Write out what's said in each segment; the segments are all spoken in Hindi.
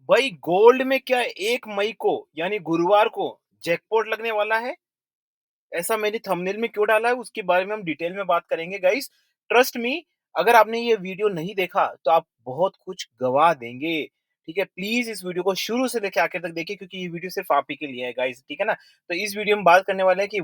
भाई गोल्ड में क्या 1 मई को यानी गुरुवार को जैकपॉट लगने वाला है? ऐसा मैंने थंबनेल में क्यों डाला है उसके बारे में हम डिटेल में बात करेंगे गाइस। ट्रस्ट मी, अगर आपने ये वीडियो नहीं देखा तो आप बहुत कुछ गवा देंगे। ठीक है, प्लीज इस वीडियो को शुरू से लेकर आखिर तक देखिए क्योंकि ये वीडियो सिर्फ आप ही के लिए है गाइस। ठीक है ना? तो इस वीडियो में बात करने वाले हैं कि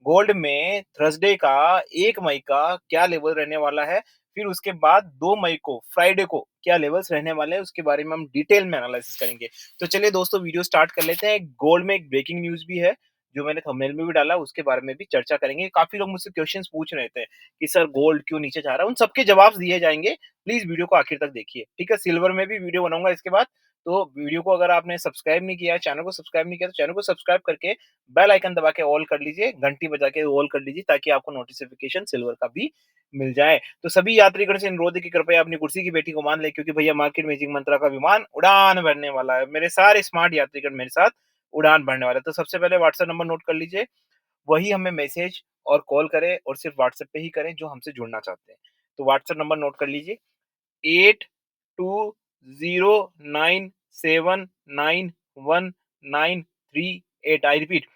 गोल्ड में थर्सडे का 1 मई का क्या लेवल रहने वाला है, फिर उसके बाद 2 मई को फ्राइडे को क्या लेवल्स रहने वाले हैं उसके बारे में हम डिटेल में एनालिसिस करेंगे। तो चलिए दोस्तों वीडियो स्टार्ट कर लेते हैं। गोल्ड में एक ब्रेकिंग न्यूज भी है जो मैंने थंबनेल में भी डाला, उसके बारे में भी चर्चा करेंगे। काफ़ी लोग मुझसे क्वेश्चंस पूछ रहे थे कि सर गोल्ड क्यों नीचे जा रहा है? उन सबके जवाब दिए जाएँगे। प्लीज़ वीडियो को आखिर तक देखिए, ठीक है? सिल्वर में भी वीडियो बनाऊँगा इसके बाद, तो वीडियो को अगर आपने सब्सक्राइब नहीं किया है, चैनल को सब्सक्राइब नहीं किया, तो चैनल को सब्सक्राइब करके बेल आइकन दबा के ऑल कर लीजिए, घंटी बजा के ऑल कर लीजिए ताकि आपको नोटिफ़िकेशन सिल्वर का भी मिल जाए। तो सभी यात्रीगण से अनुरोध है कि कृपया अपनी कुर्सी की पेटी को बाँध लें क्योंकि भैया मार्केट मैजिक मंत्रा का विमान उड़ान भरने वाला है। मेरे सारे स्मार्ट यात्रीगण मेरे साथ उड़ान भरने वाले हैं। तो सबसे पहले व्हाट्सएप नंबर नोट कर लीजिए, वही हमें मैसेज और कॉल करें और सिर्फ व्हाट्सएप पे ही करें जो हमसे जुड़ना चाहते हैं। तो व्हाट्सएप नंबर नोट कर लीजिए 8209791938। I repeat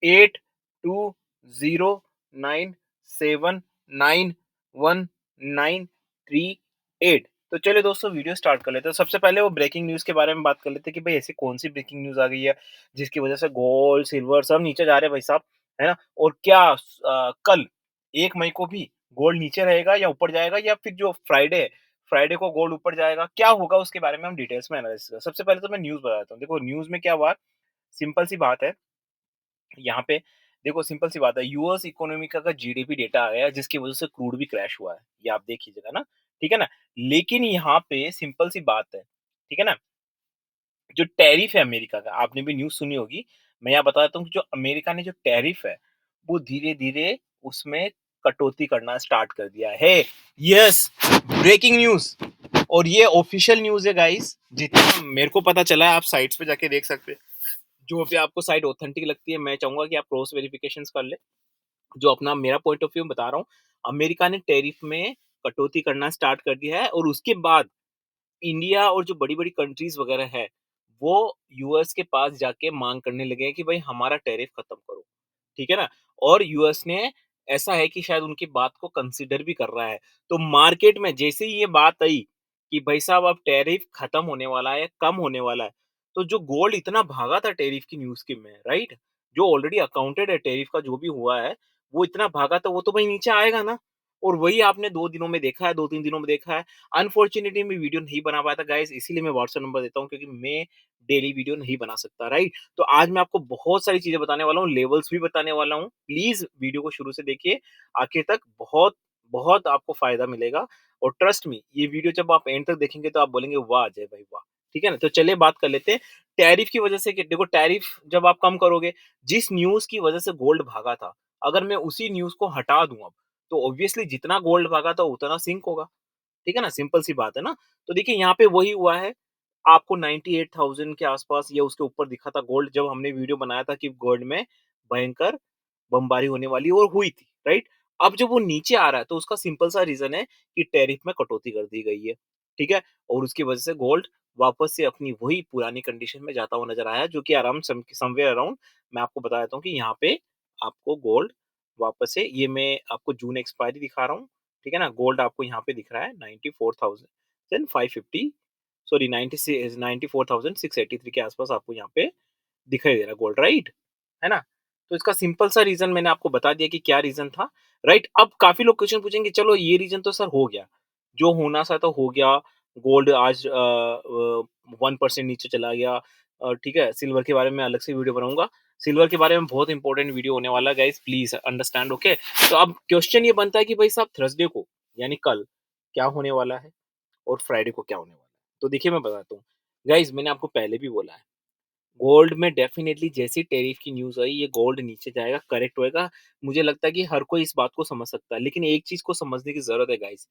8209791938। तो चलिए दोस्तों वीडियो स्टार्ट कर लेते हैं। सबसे पहले वो ब्रेकिंग न्यूज़ के बारे में बात कर लेते हैं कि भाई ऐसी कौन-सी ब्रेकिंग न्यूज़ आ गई है जिसकी वजह से गोल्ड, सिल्वर सब नीचे जा रहे हैं भाई साहब, है ना? और क्या कल 1 मई को भी गोल्ड नीचे रहेगा या ऊपर जाएगा या फिर जो फ्राइडे है, फ्राइडे को गोल्ड ऊपर जाएगा, क्या होगा उसके बारे में हम डिटेल्स में एनालिसिस करें। सबसे पहले तो मैं न्यूज़ बताता हूँ। देखो न्यूज़ में क्या हुआ, सिंपल सी बात है, यहाँ पे देखो सिंपल सी बात है, यूएस इकोनॉमी का जीडीपी डेटा आया है जिसकी वजह से क्रूड भी क्रैश हुआ है। ये आप देख लीजिएगा ना, ठीक है ना? लेकिन यहाँ पे सिंपल सी बात है, ठीक है ना? जो टैरिफ है अमेरिका का, आपने भी न्यूज़ सुनी होगी। मैं यहाँ बता देता हूँ कि जो अमेरिका ने जो टैरिफ है, वो धीरे-धीरे उसमें कटौती करना स्टार्ट कर दिया है। यस, ब्रेकिंग न्यूज़ और ये ऑफिशियल न्यूज़ है गाइस। जितना मेरे को पता चला है आप साइट्स पे जाके देख सकते हैं। जो भी आपको साइट ऑथेंटिक लगती है, मैं चाहूँगा कि आप क्रॉस वेरिफिकेशंस कर लें। जो अपना मेरा पॉइंट ऑफ व्यू बता रहा हूँ, अमेरिका ने टैरिफ में कटौती करना स्टार्ट कर दिया है और उसके बाद इंडिया और जो बड़ी-बड़ी कंट्रीज़ वगैरह है, वो यूएस के पास जाके माँग करने लगे हैं कि भाई हमारा टैरिफ खत्म करो, ठीक है ना? और यूएस ने ऐसा है कि शायद उनकी बात को कंसीडर भी कर रहा है। तो मार्केट में जैसे ही ये बात आई कि भाई साहब अब टैरिफ खत्म होने वाला है, कम होने वाला है, तो जो गोल्ड इतना भागा था टैरिफ की न्यूज़ के में, राइट? जो ऑलरेडी अकाउंटेड है टैरिफ का जो भी हुआ है, वो इतना भागा था वो तो भाई नीचे आएगा ना। और वही आपने 2 दिनों में देखा है, 2-3 दिनों में देखा है। अनफॉर्च्युनेटली मैं वीडियो नहीं बना पाया था गाइस, इसीलिए मैं व्हाट्सएप नंबर देता हूँ क्योंकि मैं डेली वीडियो नहीं बना सकता, राइट? तो आज मैं आपको बहुत सारी चीज़ें बताने वाला हूँ, लेवल्स भी बताने वाला हूँ। प्लीज़ वीडियो को शुरू से देखिए आखिर तक, बहुत बहुत आपको फ़ायदा मिलेगा और ट्रस्ट मी ये वीडियो जब आप एंड तक देखेंगे तो आप बोलेंगे वाह अजय भाई वाह! ठीक है ना? तो चलिए बात कर लेते हैं टैरिफ की वजह से कि देखो टैरिफ जब आप कम करोगे, जिस न्यूज़ की वजह से गोल्ड भागा था, अगर मैं उसी न्यूज़ को हटा दूँ अब, तो ऑब्वियसली जितना गोल्ड भागा था उतना सिंक होगा। ठीक है ना? सिंपल सी बात है ना? तो देखिए यहाँ पे वही हुआ है, आपको 98,000 के आस-पास या उसके ऊपर दिखा था गोल्ड जब हमने वीडियो बनाया था कि गोल्ड में भयंकर बमबारी होने वाली और हुई थी, राइट? अब जब वो नीचे आ रहा है तो उसका सिंपल सा रीज़न है कि टैरिफ में कटौती कर दी गई है, ठीक है? और उसकी वजह से गोल्ड वापस से अपनी वही पुरानी कंडीशन में जाता हुआ नज़र आया है जो कि अराउंड समवेयर अराउंड मैं आपको बता देता हूँ कि यहाँ पे आपको गोल्ड वापस से ये मैं आपको जून एक्सपायरी दिखा रहा हूँ, ठीक है ना? गोल्ड आपको यहाँ पे दिख रहा है 94,550 सॉरी 94,683 के आसपास आपको यहाँ पे दिखाई दे रहा है गोल्ड, राइट? है ना? तो इसका सिंपल सा रीज़न मैंने आपको बता दिया कि क्या रीज़न था, राइट? अब काफ़ी लोग क्वेश्चन पूछेंगे चलो ये रीज़न तो सर हो गया, जो होना था तो हो गया, गोल्ड आज 1% नीचे चला गया, ठीक है? सिल्वर के बारे में अलग से वीडियो बनाऊँगा। सिल्वर के बारे में बहुत इंपॉर्टेंट वीडियो होने वाला है गाइस, प्लीज़ अंडरस्टैंड, ओके? तो अब क्वेश्चन ये बनता है कि भाई साहब थर्सडे को यानी कल क्या होने वाला है और फ्राइडे को क्या होने वाला है? तो देखिए मैं बताता हूँ। गाइस मैंने आपको पहले भी बोला है, गोल्ड में डेफ़िनेटली जैसी टैरिफ की न्यूज़ आई, ये गोल्ड नीचे जाएगा, करेक्ट होएगा। मुझे लगता है कि हर कोई इस बात को समझ सकता है, लेकिन एक चीज़ को समझने की ज़रूरत है गाइस,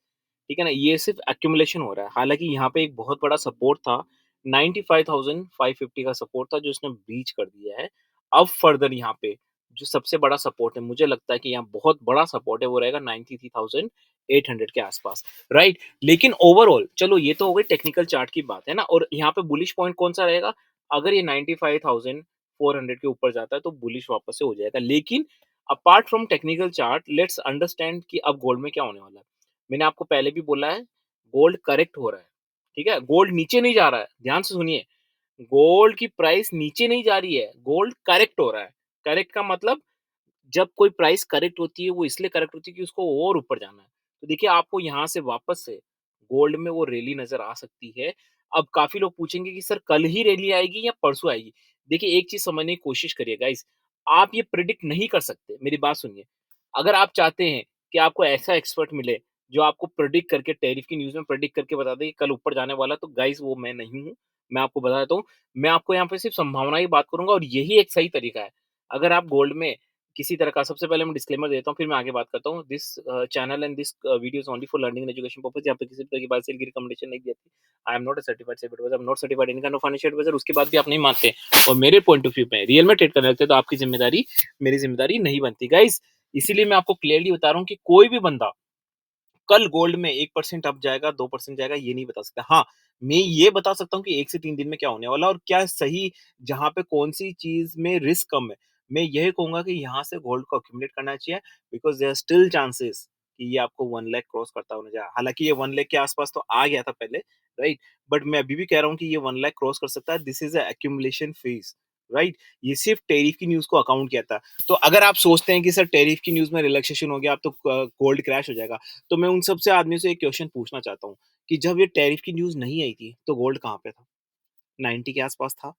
ठीक है ना? ये सिर्फ़ एक्यूमुलेशन हो रहा है। हालाँकि यहाँ पे एक बहुत बड़ा सपोर्ट था, 95,550 का सपोर्ट था जो इसने ब्रीच कर दिया है। अब फर्दर यहाँ पे जो सबसे बड़ा सपोर्ट है, मुझे लगता है कि यहाँ बहुत बड़ा सपोर्ट है, वो रहेगा 93,800 के आसपास, राइट? लेकिन ओवरऑल चलो ये तो हो गई टेक्निकल चार्ट की बात, है ना? और यहाँ पे बुलिश पॉइंट कौन-सा रहेगा? अगर ये 95,400 के ऊपर जाता है, तो बुलिश वापस से हो जाएगा। लेकिन apart from technical chart, let's understand कि अब गोल्ड में क्या होने वाला है। मैंने आपको पहले भी बोला है, गोल्ड करेक्ट हो रहा है, ठीक है? गोल्ड नीचे नहीं जा रहा है, ध्यान से सुनिए। गोल्ड की प्राइस नीचे नहीं जा रही है, गोल्ड करेक्ट हो रहा है। करेक्ट का मतलब, जब कोई प्राइस करेक्ट होती है, वो इसलिए करेक्ट होती है कि उसको और ऊपर जाना है। तो देखिए, आपको यहाँ से वापस से गोल्ड में वो रैली नज़र आ सकती है। अब काफ़ी लोग पूछेंगे कि सर कल ही रैली आएगी या परसों आएगी? देखिए, एक चीज़ समझने की कोशिश करिए गाइज़, आप ये प्रेडिक्ट नहीं कर सकते, मेरी बात सुनिए। अगर आप चाहते हैं कि आपको ऐसा एक्सपर्ट मिले, जो आपको प्रेडिक्ट करके टैरिफ की न्यूज़ में प्रेडिक्ट करके बता दे कि कल ऊपर जाने वाला है, तो गाइज़ वो मैं नहीं हूँ। मैं आपको बता देता हूँ, मैं आपको यहाँ पे सिर्फ़ संभावना की बात करूँगा, और यही एक सही तरीका है। अगर आप गोल्ड में किसी तरह का, सबसे पहले मैं डिस्क्लेमर देता हूँ, फिर मैं आगे बात करता हूँ। This channel and this video is only for learning and education purpose. यहाँ पे किसी भी तरह की बाय सेल की रिकमेंडेशन नहीं दी जाती। I am not a certified SEBI advisor, I am not certified any kind of financial advisor. उसके बाद भी आप नहीं मानते और मेरे पॉइंट ऑफ व्यू में रियल में ट्रेड करने लगते हैं, तो आपकी ज़िम्मेदारी मेरी ज़िम्मेदारी नहीं बनती। गाइज़, इसीलिए मैं आपको क्लियरली बता रहा हूँ कि कोई भी बंदा कल गोल्ड में 1% अप जाएगा, 2% जाएगा, ये नहीं बता सकता। हाँ, मैं ये बता सकता हूँ कि 1 से 3 दिन में क्या होने वाला है और क्या सही, जहाँ पे कौन-सी चीज़ में रिस्क कम है। मैं यही कहूँगा कि यहाँ से गोल्ड को एक्यूमुलेट करना चाहिए, because there are still chances कि ये आपको 1 लाख क्रॉस करता हुआ नज़र आए। हालाँकि ये 1 लाख के आस-पास तो आ गया था पहले, राइट? बट मैं अभी भी कह रहा हूँ कि ये 1 लाख क्रॉस कर सकता है। This is a accumulation phase, right? ये सिर्फ़ टैरिफ की न्यूज़ को अकाउंट किया था। तो अगर आप सोचते हैं कि सर टैरिफ की न्यूज़ में रिलैक्सेशन हो गया, अब तो गोल्ड क्रैश हो जाएगा, तो मैं उन सबसे आदमियों से एक क्वेश्चन पूछना चाहता हूँ कि जब ये टैरिफ की न्यूज़ नहीं आई थी, तो गोल्ड कहाँ पे था? 90 के आस-पास था।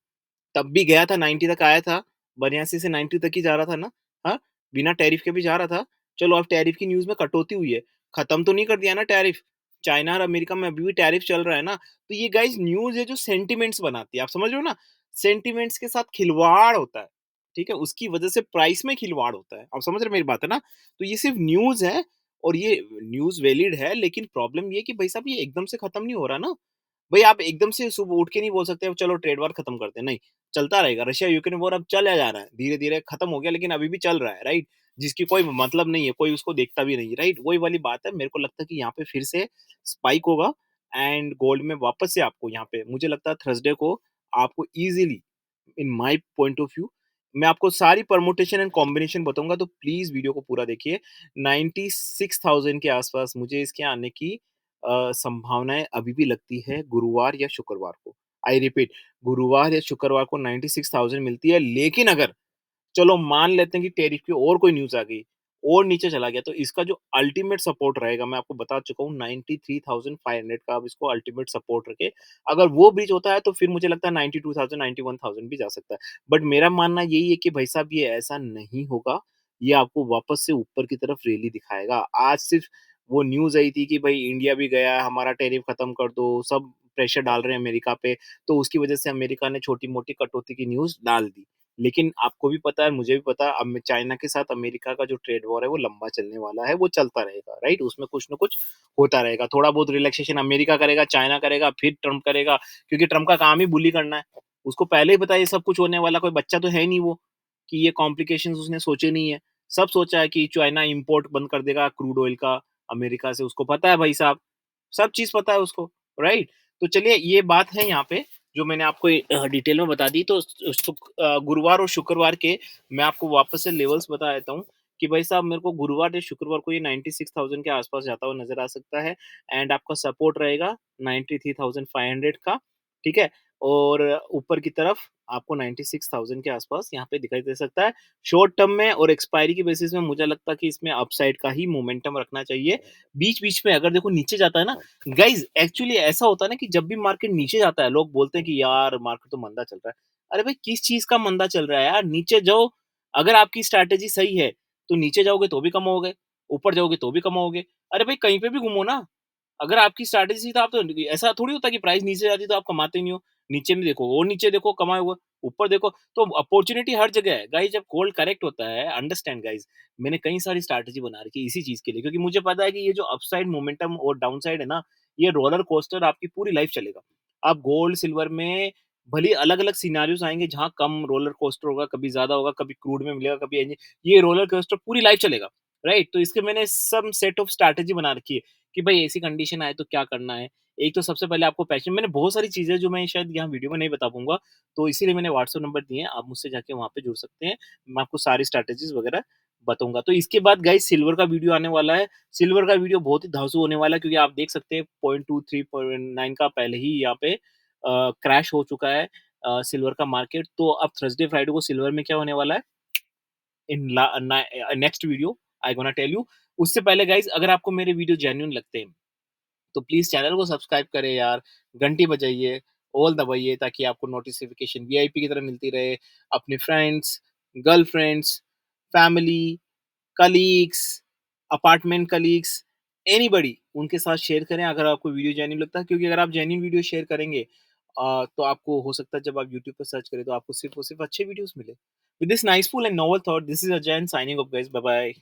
तब भी गया था, 90 तक आया था, 82 से 90 तक ही जा रहा था ना, हाँ? बिना टैरिफ के भी जा रहा था। चलो, अब टैरिफ की न्यूज़ में कटौती हुई है, खत्म तो नहीं कर दिया ना टैरिफ। चाइना और अमेरिका में अभी भी टैरिफ चल रहा है ना, तो ये गाइज़ न्यूज़ है जो सेंटिमेंट्स बनाती है, आप समझ रहे हो ना? सेंटिमेंट्स के साथ खिलवाड़ होता है, ठीक है? उसकी वजह से प्राइस में खिलवाड़ होता है, आप समझ रहे हैं मेरी बात है ना? तो ये सिर्फ़ न्यूज़ है, और ये न्यूज़ वैलिड है, लेकिन प्रॉब्लम ये है कि भाई साहब, ये एकदम से खत्म नहीं हो रहा ना। भई आप एकदम से सुबह उठ के नहीं बोल सकते, चलो ट्रेड वॉर खत्म करते हैं, नहीं, चलता रहेगा। रशिया यूक्रेन वॉर अब चला जा रहा है, धीरे-धीरे खत्म हो गया, लेकिन अभी भी चल रहा है, राइट? जिसकी कोई मतलब नहीं है, कोई उसको देखता भी नहीं है, राइट? वही वाली बात है, मेरे को लगता है कि यहाँ पे फिर से स्पाइक होगा, एंड गोल्ड में वापस से आपको यहाँ पे मुझे लगता है थर्सडे को आपको easily, in my point of view, मैं आपको सारी परमुटेशन एंड कॉम्बिनेशन बताऊँगा, तो प्लीज़ वीडियो को पूरा देखिए। 96,000 के आस-पास मुझे इसके आने की संभावनाएँ अभी भी लगती है, गुरुवार या शुक्रवार को। आई रिपीट, गुरुवार या शुक्रवार को 96,000 मिलती है, लेकिन अगर चलो मान लेते हैं कि टैरिफ की और कोई न्यूज़ आ गई, और नीचे चला गया, तो इसका जो अल्टीमेट सपोर्ट रहेगा, मैं आपको बता चुका हूँ, 93,500 का आप इसको अल्टीमेट सपोर्ट रखें। अगर वो ब्रीच होता है, तो फिर मुझे लगता है 92,000 91,000 भी जा सकता है। बट मेरा मानना यही है कि भाई साहब, ये ऐसा नहीं होगा, ये आपको वापस से ऊपर की तरफ रैली दिखाएगा। आज सिर्फ़ वो न्यूज़ आई थी कि भाई इंडिया भी गया है, हमारा टैरिफ खत्म कर दो, सब प्रेशर डाल रहे हैं अमेरिका पे, तो उसकी वजह से अमेरिका ने छोटी-मोटी कटौती की न्यूज़ डाल दी। लेकिन आपको भी पता है, मुझे भी पता है, अब चाइना के साथ अमेरिका का जो ट्रेड वॉर है, वो लंबा चलने वाला है, वो चलता रहेगा, राइट? उसमें कुछ न कुछ होता रहेगा। थोड़ा बहुत रिलैक्सेशन अमेरिका करेगा, चाइना करेगा, फिर ट्रम्प करेगा, क्योंकि ट्रम्प का काम ही बुली करना है। उसको पहले ही पता है ये सब कुछ होने वाला, कोई बच्चा तो है नहीं वो, कि ये कॉम्प्लिकेशंस उसने सोचे नहीं है। सब सोचा है कि चाइना इम्पोर्ट बंद कर देगा क्रूड ऑयल का अमेरिका से, उसको पता है भाई साहब, सब चीज़ पता है उसको, राइट? तो चलिए, ये बात है यहाँ पे, जो मैंने आपको डिटेल में बता दी। तो गुरुवार और शुक्रवार के मैं आपको वापस से लेवल्स बता देता हूँ कि भाई साहब, मेरे को गुरुवार या शुक्रवार को ये 96,000 के आसपास जाता हुआ नज़र आ सकता है, एंड आपका सपोर्ट रहेगा 93,500 का, ठीक है? और ऊपर की तरफ आपको 96,000 के आसपास यहाँ पे दिखाई दे सकता है। शॉर्ट टर्म में और एक्सपायरी की बेसिस में मुझे लगता है कि इसमें अपसाइड का ही मोमेंटम रखना चाहिए। बीच-बीच में अगर देखो नीचे जाता है ना, गाइज़, एक्चुअली ऐसा होता है ना कि जब भी मार्केट नीचे जाता है, लोग बोलते हैं कि यार मार्केट तो मंदा चल रहा है। अरे भाई, किस चीज़ का मंदा चल रहा है यार? नीचे जाओ, अगर आपकी स्ट्रैटेजी सही है, तो नीचे जाओगे तो भी कमाओगे, ऊपर जाओगे तो भी कमाओगे। अरे भाई, कहीं पे भी घूमो ना। अगर आपकी स्ट्रैटेजी सही, तो आप तो, ऐसा थोड़ी होता है कि प्राइस नीचे जाती है तो आप कमाते ही नहीं हो। नीचे में देखो, और नीचे देखो कमाए हुए, ऊपर देखो, तो अपॉर्च्युनिटी हर जगह है। गाइज़, जब गोल्ड करेक्ट होता है, अंडरस्टैंड गाइज़, मैंने कई सारी स्ट्रैटेजी बना रखी है इसी चीज़ के लिए, क्योंकि मुझे पता है कि ये जो अपसाइड मोमेंटम और डाउनसाइड है ना, ये रोलर कोस्टर आपकी पूरी लाइफ चलेगा। आप गोल्ड, सिल्वर में भले ही अलग-अलग सिनेरियोज़ आएँगे जहाँ कम रोलर कोस्टर होगा, कभी ज़्यादा होगा, कभी क्रूड में मिलेगा, कभी एन्जि ये रोलर कोस्टर पूरी लाइफ़ चलेगा, राइट? तो इसके मैंने सम सेट ऑफ स्ट्रैटेजी बना रखी है कि भई ऐसी कंडीशन आए तो क्या करना है। एक तो सबसे पहले आपको पैशन मैंने बहुत सारी चीज़ें जो मैं शायद यहाँ वीडियो में नहीं बता पाऊँगा, तो इसीलिए मैंने व्हाट्सएप नंबर दिए हैं, आप मुझसे जाके वहाँ पे जुड़ सकते हैं। मैं आपको सारी स्ट्रैटेजीज़ वगैरह बताऊँगा। तो इसके बाद गाइस सिल्वर का वीडियो आने वाला है। सिल्वर का वीडियो बहुत ही धांसू होने वाला है क्योंकि आप देख सकते हैं 0.23, 0.9 का पहले ही यहाँ पे क्रैश हो चुका है सिल्वर का मार्केट। तो अब थर्सडे, फ्राइडे को सिल्वर में क्या होने वाला है in next video I gonna tell you. उससे पहले गाइस अगर आपको मेरे वीडियो जेन्युइन लगते हैं तो प्लीज़ चैनल को सब्सक्राइब करें यार, घंटी बजाइए, ऑल दबाइए ताकि आपको नोटिफ़िकेशन वीआईपी की तरह मिलती रहे। अपने friends, girlfriends, family, colleagues, apartment colleagues, anybody उनके साथ शेयर करें अगर आपको वीडियो जेन्युइन लगता है क्योंकि अगर आप जेन्युइन वीडियो शेयर करेंगे तो आपको हो सकता है जब आप यूट्यूब पे सर्च करें तो आपको सिर्फ़ और सिर्फ़ अच्छे वीडियोज़ मिले। With this niceful and novel thought this is Ajay signing off guys bye bye.